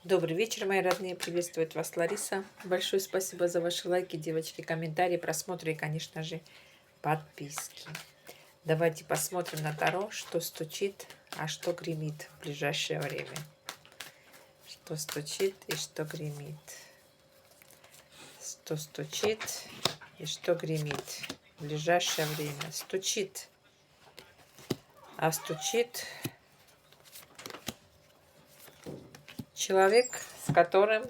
Добрый вечер, мои родные. Приветствует вас Лариса. Большое спасибо за ваши лайки, девочки, комментарии, просмотры и, конечно же, подписки. Давайте посмотрим на Таро, что стучит, а что гремит в ближайшее время. Что стучит и что гремит. Что стучит и что гремит в ближайшее время. Стучит. А стучит человек, с которым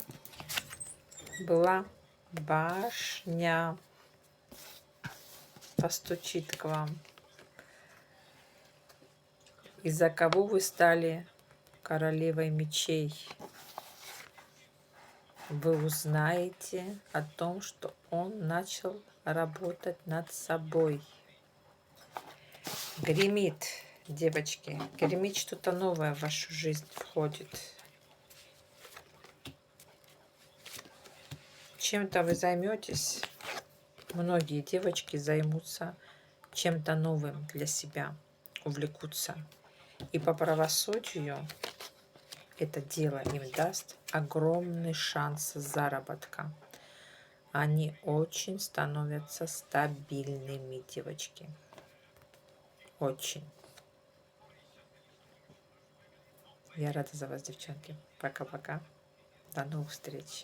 была башня, постучит к вам. Из-за кого вы стали королевой мечей? Вы узнаете о том, что он начал работать над собой. Гремит, девочки, гремит, что-то новое в вашу жизнь входит. Чем-то вы займетесь. Многие девочки займутся чем-то новым для себя, увлекутся. И по правосудию это дело им даст огромный шанс заработка. Они очень становятся стабильными, девочки. Очень. Я рада за вас, девчонки. Пока-пока. До новых встреч.